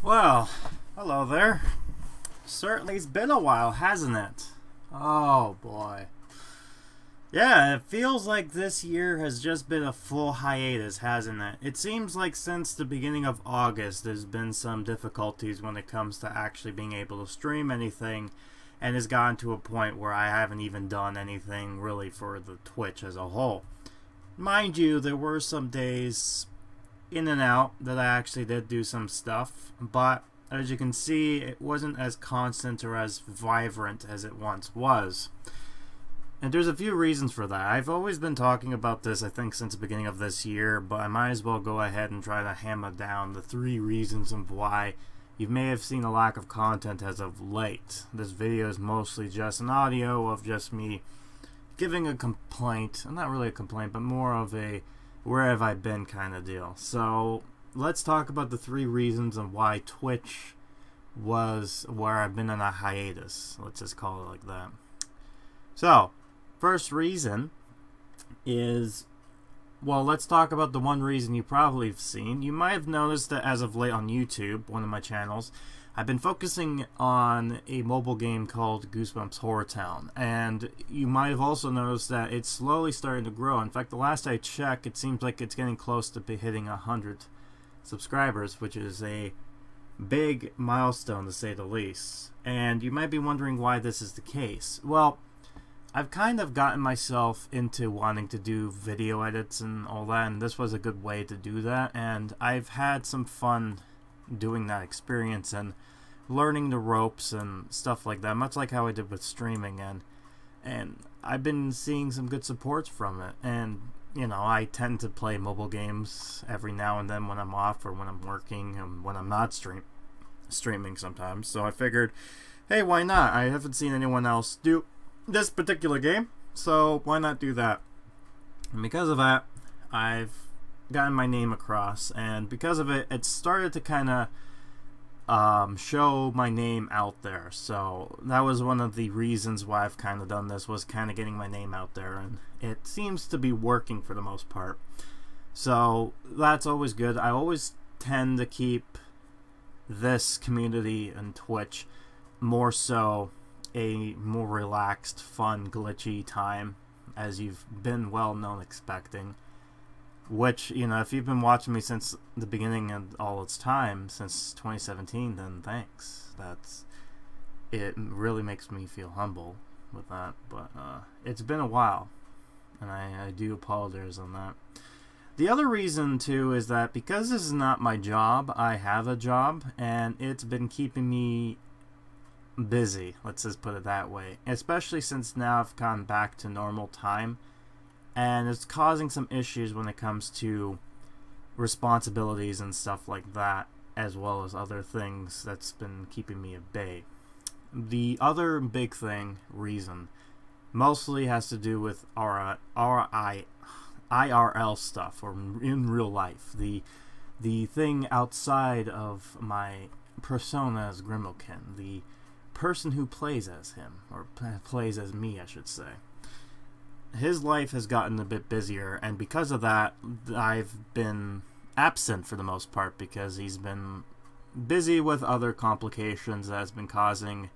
Well, hello there. Certainly it's been a while, hasn't it? Oh boy. Yeah, it feels like this year has just been a full hiatus, hasn't it? It seems like since the beginning of August there's been some difficulties when it comes to actually being able to stream anything, and it's gotten to a point where I haven't even done anything really for the Twitch as a whole. Mind you, there were some days in and out that I actually did do some stuff, but as you can see, it wasn't as constant or as vibrant as it once was. And there's a few reasons for that. I've always been talking about this, I think, since the beginning of this year, but I might as well go ahead and try to hammer down the 3 reasons of why you may have seen a lack of content as of late. This video is mostly just an audio of just me giving a complaint, not really a complaint, but more of a where have I been kind of deal. So let's talk about the 3 reasons of why Twitch was where I've been on a hiatus. Let's just call it like that. So, first reason is, well, let's talk about the one reason you probably have seen. You might have noticed that as of late on YouTube, one of my channels, I've been focusing on a mobile game called Goosebumps Horror Town, and you might have also noticed that it's slowly starting to grow. In fact, the last I checked, it seems like it's getting close to hitting 100 subscribers, which is a big milestone to say the least. And you might be wondering why this is the case. Well, I've kind of gotten myself into wanting to do video edits and all that, and this was a good way to do that, and I've had some fun doing that experience and learning the ropes and stuff like that, much like how I did with streaming, and I've been seeing some good supports from it. And you know, I tend to play mobile games every now and then when I'm off or when I'm working and when I'm not streaming sometimes, so I figured, hey, why not? I haven't seen anyone else do this particular game, so why not do that? And because of that, I've gotten my name across, and because of it, it started to kind of show my name out there. So that was one of the reasons why I've kind of done this, was kind of getting my name out there, and it seems to be working for the most part. So that's always good. I always tend to keep this community and Twitch more so a more relaxed, fun, glitchy time, as you've been well known expecting. Which, you know, if you've been watching me since the beginning of all its time, since 2017, then thanks. It really makes me feel humble with that. But it's been a while, and I do apologize on that. The other reason, too, is that because this is not my job, I have a job, and it's been keeping me busy, let's just put it that way. Especially since now I've gone back to normal time, and it's causing some issues when it comes to responsibilities and stuff like that, as well as other things that's been keeping me at bay. The other big reason, mostly has to do with IRL stuff, or in real life. The thing outside of my persona as Grimokan, the person who plays as him, or plays as me, I should say. His life has gotten a bit busier, and because of that, I've been absent for the most part, because he's been busy with other complications that has been causing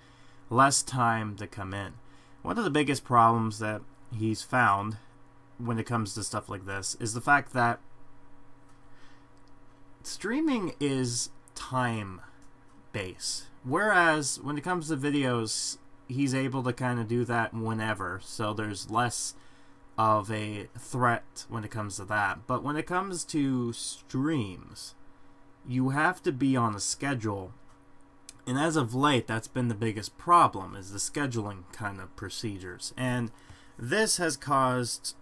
less time to come in. One of the biggest problems that he's found when it comes to stuff like this is the fact that streaming is time-based, whereas when it comes to videos, he's able to kind of do that whenever, so there's less of a threat when it comes to that. But when it comes to streams, you have to be on a schedule, and as of late, that's been the biggest problem, is the scheduling kind of procedures. And this has caused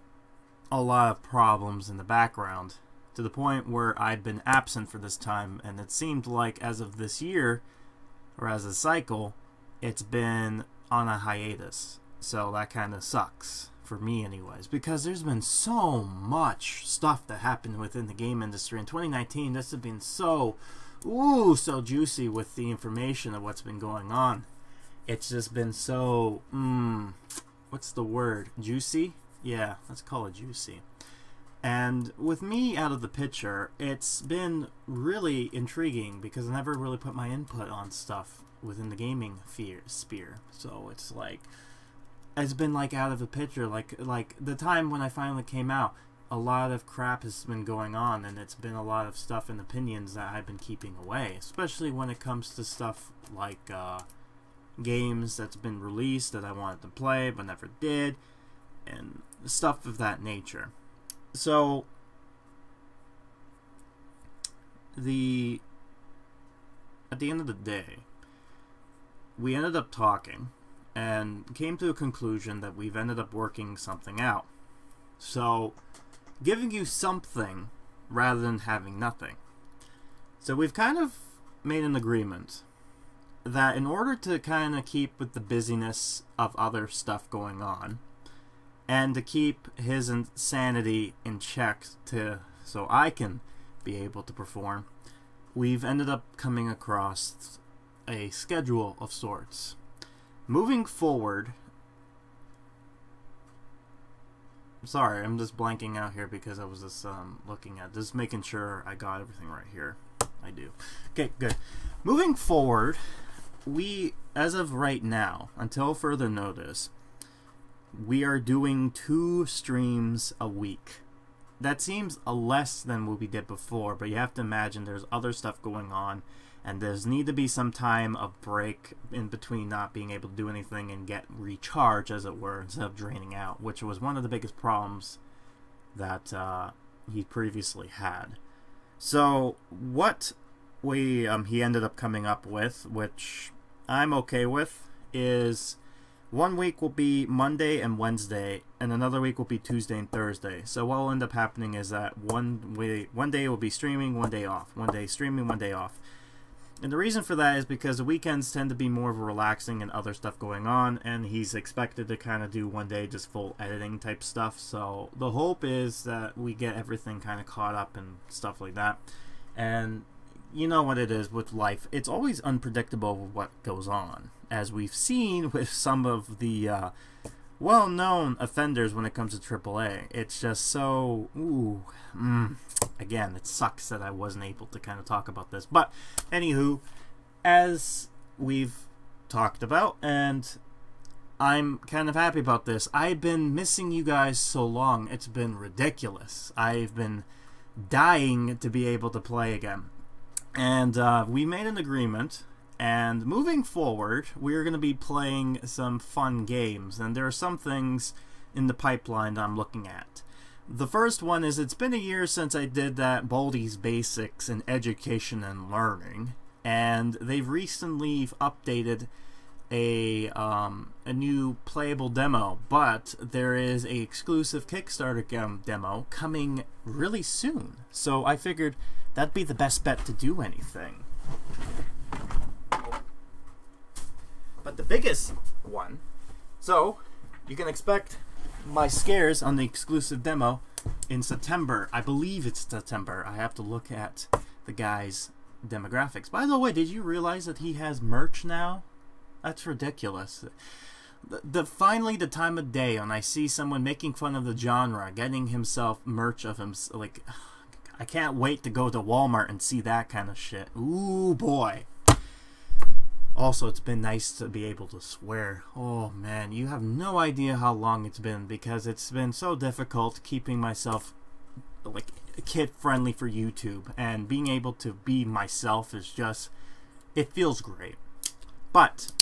a lot of problems in the background, to the point where I'd been absent for this time, and it seemed like as of this year, or as a cycle, it's been on a hiatus. So that kind of sucks, for me anyways, because there's been so much stuff that happened within the game industry. In 2019, this has been so juicy with the information of what's been going on. It's just been so, what's the word? Juicy? Yeah, let's call it juicy. And with me out of the picture, it's been really intriguing because I never really put my input on stuff within the gaming sphere. So it's like, it's been like out of the picture. Like the time when I finally came out, a lot of crap has been going on, and it's been a lot of stuff and opinions that I've been keeping away, especially when it comes to stuff like games that's been released that I wanted to play but never did, and stuff of that nature. So at the end of the day, we ended up talking and came to a conclusion that we've ended up working something out. So giving you something rather than having nothing. So we've kind of made an agreement that in order to kind of keep with the busyness of other stuff going on, and to keep his insanity in check so I can be able to perform, we've ended up coming across a schedule of sorts. Moving forward, sorry, I'm just blanking out here because I was just just making sure I got everything right here. I do. Okay, good. Moving forward, we, as of right now, until further notice, we are doing 2 streams a week. That seems less than what we did before, but you have to imagine there's other stuff going on, and there's need to be some time of break in between not being able to do anything and get recharged, as it were, instead of draining out, which was one of the biggest problems that he previously had. So what he ended up coming up with, which I'm okay with, is 1 week will be Monday and Wednesday, and another week will be Tuesday and Thursday. So what will end up happening is that one day will be streaming, 1 day off. 1 day streaming, 1 day off. And the reason for that is because the weekends tend to be more of a relaxing and other stuff going on, and he's expected to kind of do 1 day just full editing type stuff. So the hope is that we get everything kind of caught up and stuff like that. And you know what it is with life. It's always unpredictable what goes on, as we've seen with some of the well-known offenders when it comes to AAA. It's just so, again, it sucks that I wasn't able to kind of talk about this. But, anywho, as we've talked about, and I'm kind of happy about this, I've been missing you guys so long, it's been ridiculous. I've been dying to be able to play again. And we made an agreement, and moving forward, we're going to be playing some fun games, and there are some things in the pipeline that I'm looking at. The first one is, it's been a year since I did that Baldi's Basics in Education and Learning, and they've recently updated a new playable demo, but there is a exclusive Kickstarter demo coming really soon. So I figured that'd be the best bet to do anything. But the biggest one, so you can expect my scares on the exclusive demo in September. I believe it's September. I have to look at the guy's demographics. By the way, did you realize that he has merch now? That's ridiculous. Finally, the time of day when I see someone making fun of the genre, getting himself merch of him, like, I can't wait to go to Walmart and see that kind of shit. Ooh, boy. Also, it's been nice to be able to swear. Oh, man, you have no idea how long it's been, because it's been so difficult keeping myself, like, kid-friendly for YouTube. And being able to be myself is just, it feels great. But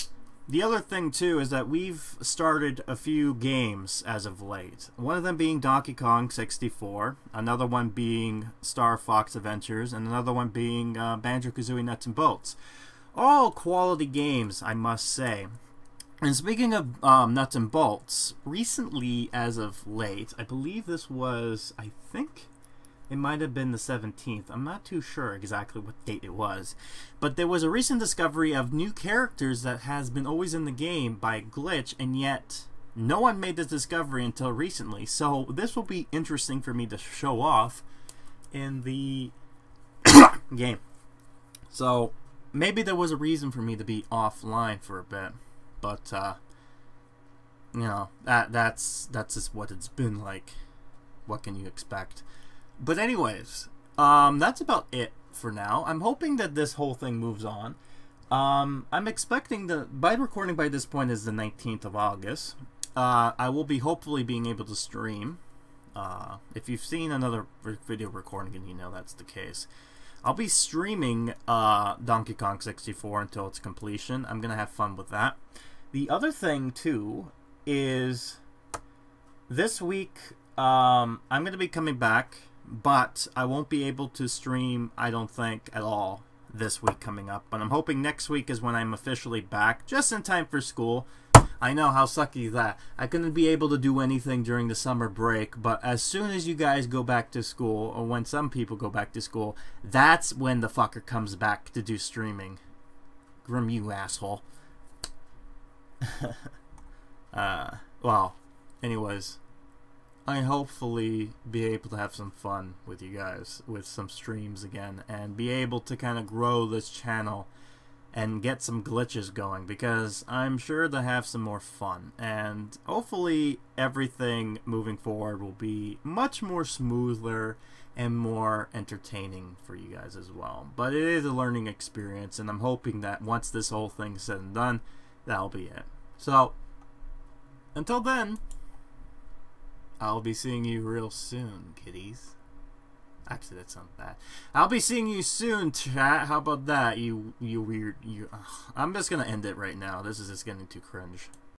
the other thing, too, is that we've started a few games as of late. One of them being Donkey Kong 64, another one being Star Fox Adventures, and another one being Banjo-Kazooie Nuts and Bolts. All quality games, I must say. And speaking of Nuts and Bolts, recently, as of late, I believe this was, I think it might have been the 17th. I'm not too sure exactly what date it was. But there was a recent discovery of new characters that has been always in the game by glitch, and yet no one made this discovery until recently. So this will be interesting for me to show off in the game. So maybe there was a reason for me to be offline for a bit. But, you know, that's just what it's been like. what can you expect? But anyways, that's about it for now. I'm hoping that this whole thing moves on. I'm expecting by recording by this point is the 19th of August. I will be hopefully being able to stream. If you've seen another video recording and you know that's the case, I'll be streaming Donkey Kong 64 until its completion. I'm gonna have fun with that. The other thing too is this week I'm gonna be coming back, but I won't be able to stream, I don't think, at all this week coming up. But I'm hoping next week is when I'm officially back, just in time for school. I know, how sucky is that? I couldn't be able to do anything during the summer break, but as soon as you guys go back to school, or when some people go back to school, that's when the fucker comes back to do streaming. Grim, you asshole. Well, anyways, I hopefully be able to have some fun with you guys with some streams again, and be able to kind of grow this channel and get some glitches going, because I'm sure to have some more fun, and hopefully everything moving forward will be much more smoother and more entertaining for you guys as well. But it is a learning experience, and I'm hoping that once this whole thing's said and done, that'll be it. So until then, I'll be seeing you real soon, kiddies. Actually, that sounds bad. I'll be seeing you soon, chat. How about that, you weird... I'm just gonna end it right now. This is just getting too cringe.